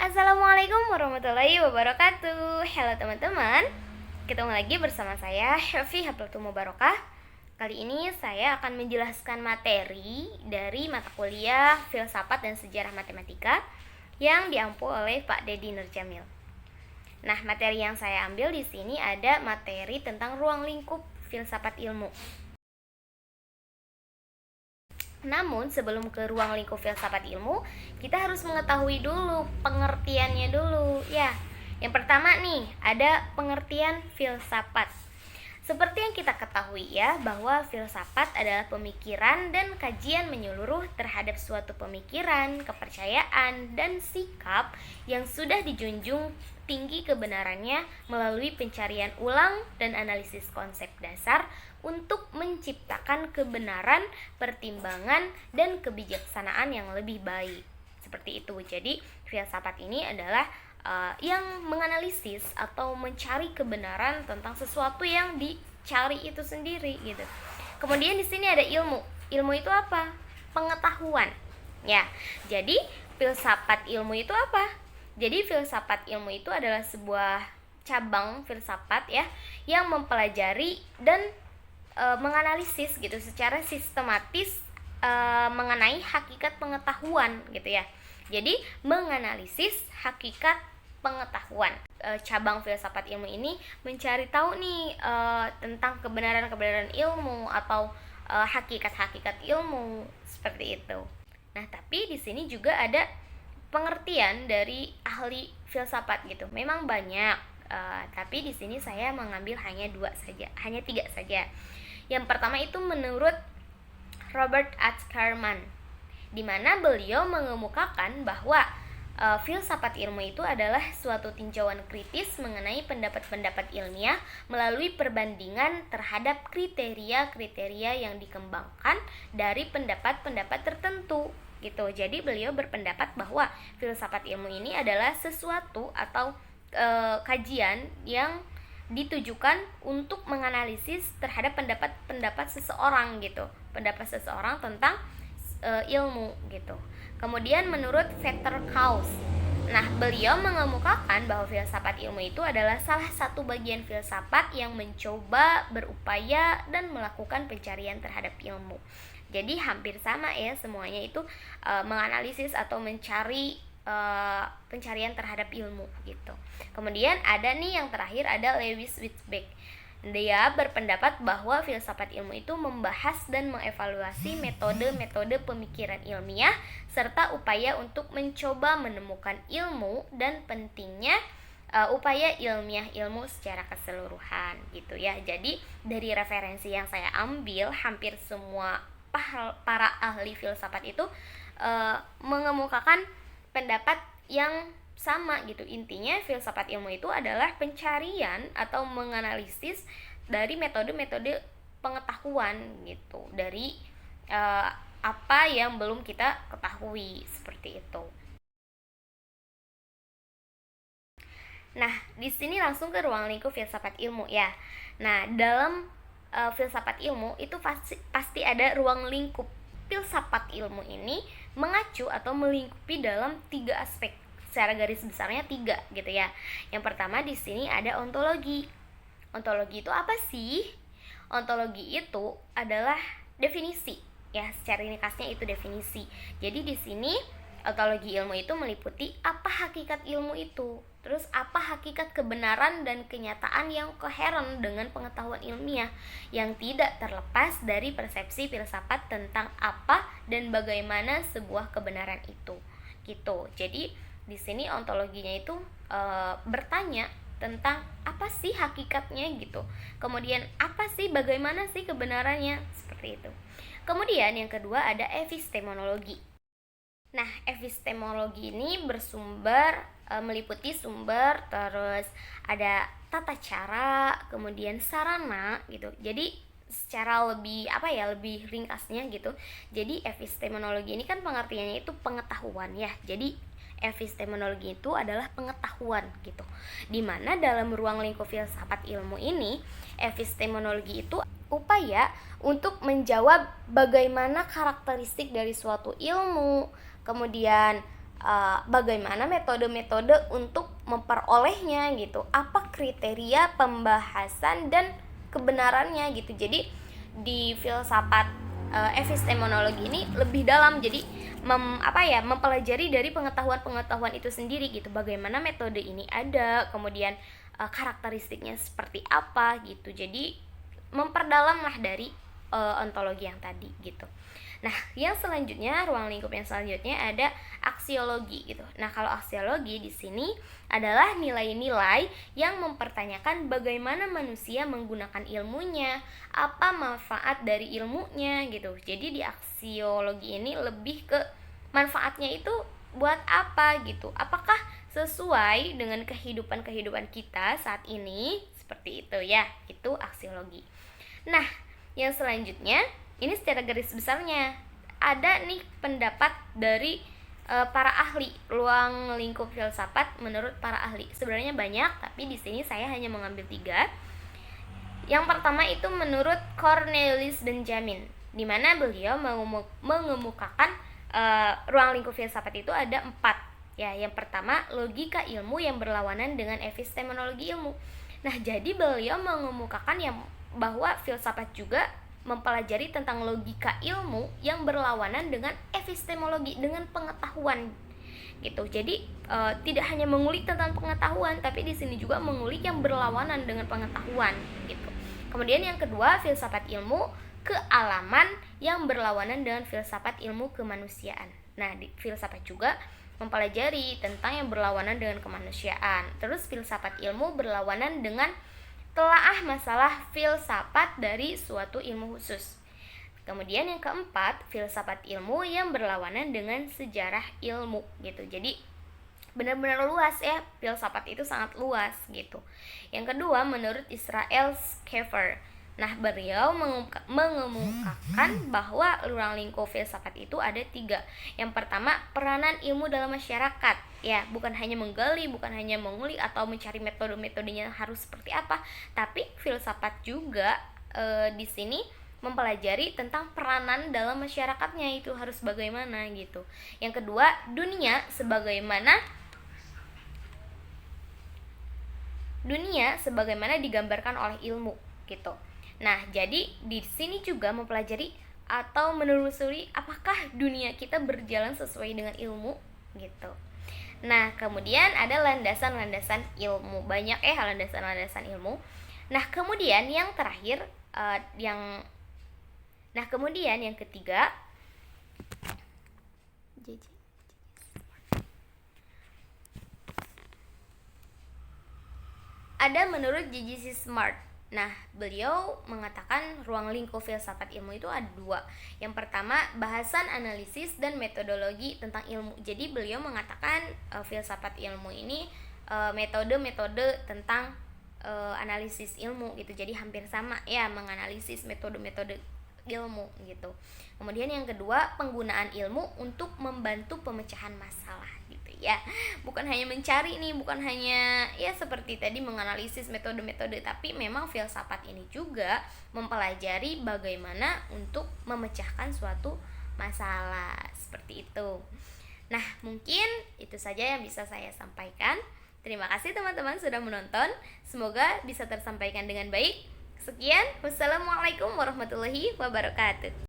Assalamualaikum warahmatullahi wabarakatuh. Halo teman-teman, ketemu lagi bersama saya Syafi Haplatul Mubarakah. Kali ini saya akan menjelaskan materi dari mata kuliah Filsafat dan Sejarah Matematika yang diampu oleh Pak Dedi Nurjamil. Nah, materi yang saya ambil di sini ada materi tentang ruang lingkup filsafat ilmu. Namun sebelum ke ruang lingkup filsafat ilmu, kita harus mengetahui dulu pengertiannya dulu. Ya, yang pertama nih, ada pengertian filsafat. Seperti yang kita ketahui ya, bahwa filsafat adalah pemikiran dan kajian menyeluruh terhadap suatu pemikiran, kepercayaan, dan sikap yang sudah dijunjung tinggi kebenarannya melalui pencarian ulang dan analisis konsep dasar untuk menciptakan kebenaran, pertimbangan, dan kebijaksanaan yang lebih baik. Seperti itu. Jadi, filsafat ini adalah yang menganalisis atau mencari kebenaran tentang sesuatu yang dicari itu sendiri gitu. Kemudian di sini ada ilmu. Ilmu itu apa? Pengetahuan. Ya. Jadi filsafat ilmu itu apa? Jadi filsafat ilmu itu adalah sebuah cabang filsafat ya yang mempelajari dan menganalisis gitu secara sistematis mengenai hakikat pengetahuan gitu ya. Jadi menganalisis hakikat pengetahuan. Cabang filsafat ilmu ini mencari tahu nih tentang kebenaran-kebenaran ilmu atau hakikat-hakikat ilmu seperti itu. Nah, tapi di sini juga ada pengertian dari ahli filsafat gitu. Memang banyak, tapi di sini saya mengambil hanya tiga saja. Yang pertama itu menurut Robert Ackerman, di mana beliau mengemukakan bahwa filsafat ilmu itu adalah suatu tinjauan kritis mengenai pendapat-pendapat ilmiah melalui perbandingan terhadap kriteria-kriteria yang dikembangkan dari pendapat-pendapat tertentu gitu. Jadi beliau berpendapat bahwa filsafat ilmu ini adalah sesuatu atau kajian yang ditujukan untuk menganalisis terhadap pendapat-pendapat seseorang gitu, pendapat seseorang tentang ilmu gitu. Kemudian menurut Peter Kaus, nah beliau mengemukakan bahwa filsafat ilmu itu adalah salah satu bagian filsafat yang mencoba, berupaya, dan melakukan pencarian terhadap ilmu. Jadi hampir sama ya, semuanya itu menganalisis atau mencari pencarian terhadap ilmu gitu. Kemudian ada nih yang terakhir, ada Lewis Witzbeck. Dia berpendapat bahwa filsafat ilmu itu membahas dan mengevaluasi metode-metode pemikiran ilmiah serta upaya untuk mencoba menemukan ilmu dan pentingnya upaya ilmiah ilmu secara keseluruhan gitu ya. Jadi dari referensi yang saya ambil, hampir semua para ahli filsafat itu mengemukakan pendapat yang sama gitu. Intinya filsafat ilmu itu adalah pencarian atau menganalisis dari metode-metode pengetahuan gitu, dari apa yang belum kita ketahui seperti itu. Nah, di sini langsung ke ruang lingkup filsafat ilmu ya. Nah, dalam filsafat ilmu itu pasti ada ruang lingkup. Filsafat ilmu ini mengacu atau melingkupi dalam 3 aspek. Secara garis besarnya 3 gitu ya. Yang pertama di sini ada ontologi. Ontologi itu apa sih? Ontologi itu adalah definisi ya, secara ringkasnya itu definisi. Jadi di sini ontologi ilmu itu meliputi apa hakikat ilmu itu, terus apa hakikat kebenaran dan kenyataan yang koheren dengan pengetahuan ilmiah yang tidak terlepas dari persepsi filsafat tentang apa dan bagaimana sebuah kebenaran itu gitu. Jadi di sini ontologinya itu bertanya tentang apa sih hakikatnya gitu. Kemudian apa sih, bagaimana sih kebenarannya, seperti itu. Kemudian yang kedua ada epistemologi. Nah, epistemologi ini meliputi sumber, terus ada tata cara, kemudian sarana gitu. Jadi secara lebih ringkasnya gitu. Jadi epistemologi ini kan pengertiannya itu pengetahuan ya. Jadi epistemologi itu adalah pengetahuan gitu. Dimana dalam ruang lingkup filsafat ilmu ini, epistemologi itu upaya untuk menjawab bagaimana karakteristik dari suatu ilmu, kemudian bagaimana metode-metode untuk memperolehnya gitu, apa kriteria pembahasan dan kebenarannya gitu. Jadi di filsafat epistemologi ini lebih dalam, jadi mempelajari dari pengetahuan-pengetahuan itu sendiri gitu, bagaimana metode ini ada, kemudian karakteristiknya seperti apa gitu. Jadi memperdalamlah dari ontologi yang tadi gitu. Nah, yang selanjutnya, ruang lingkup yang selanjutnya ada aksiologi gitu. Nah, kalau aksiologi di sini adalah nilai-nilai yang mempertanyakan bagaimana manusia menggunakan ilmunya, apa manfaat dari ilmunya gitu. Jadi di aksiologi ini lebih ke manfaatnya itu buat apa gitu. Apakah sesuai dengan kehidupan kita saat ini? Seperti itu ya, itu aksiologi. Nah, yang selanjutnya ini secara garis besarnya ada nih pendapat dari para ahli ruang lingkup filsafat menurut para ahli. Sebenarnya banyak, tapi di sini saya hanya mengambil 3. Yang pertama itu menurut Cornelius Benjamin, di mana beliau mengemukakan ruang lingkup filsafat itu ada 4. Ya, yang pertama logika ilmu yang berlawanan dengan epistemologi ilmu. Nah, jadi beliau mengemukakan bahwa filsafat juga mempelajari tentang logika ilmu yang berlawanan dengan epistemologi, dengan pengetahuan gitu. Jadi tidak hanya mengulik tentang pengetahuan, tapi di sini juga mengulik yang berlawanan dengan pengetahuan gitu. Kemudian yang kedua, filsafat ilmu kealaman yang berlawanan dengan filsafat ilmu kemanusiaan. Nah, di filsafat juga mempelajari tentang yang berlawanan dengan kemanusiaan. Terus filsafat ilmu berlawanan dengan telaah masalah filsafat dari suatu ilmu khusus. Kemudian yang keempat, filsafat ilmu yang berlawanan dengan sejarah ilmu gitu. Jadi benar-benar luas ya, filsafat itu sangat luas gitu. Yang kedua, menurut Israel Schaffer. Nah, beliau mengemukakan bahwa ruang lingkup filsafat itu ada 3. Yang pertama, peranan ilmu dalam masyarakat. Ya, bukan hanya menggali, bukan hanya mengulik atau mencari metode-metodenya harus seperti apa, tapi filsafat juga di sini mempelajari tentang peranan dalam masyarakatnya itu harus bagaimana gitu. Yang kedua, dunia sebagaimana digambarkan oleh ilmu gitu. Nah, jadi di sini juga mempelajari atau menelusuri apakah dunia kita berjalan sesuai dengan ilmu gitu. Nah, kemudian ada landasan-landasan ilmu. Banyak landasan-landasan ilmu. Nah, kemudian yang terakhir yang ketiga ada menurut J.J. Smart. Nah, beliau mengatakan ruang lingkup filsafat ilmu itu ada 2. Yang pertama, bahasan analisis dan metodologi tentang ilmu. Jadi beliau mengatakan filsafat ilmu ini metode-metode tentang analisis ilmu gitu. Jadi hampir sama ya, menganalisis metode-metode ilmu gitu. Kemudian yang kedua, penggunaan ilmu untuk membantu pemecahan masalah gitu ya. Bukan hanya mencari nih, bukan hanya ya seperti tadi menganalisis metode-metode, tapi memang filsafat ini juga mempelajari bagaimana untuk memecahkan suatu masalah seperti itu. Nah, mungkin itu saja yang bisa saya sampaikan. Terima kasih teman-teman sudah menonton. Semoga bisa tersampaikan dengan baik. Sekian, wassalamualaikum warahmatullahi wabarakatuh.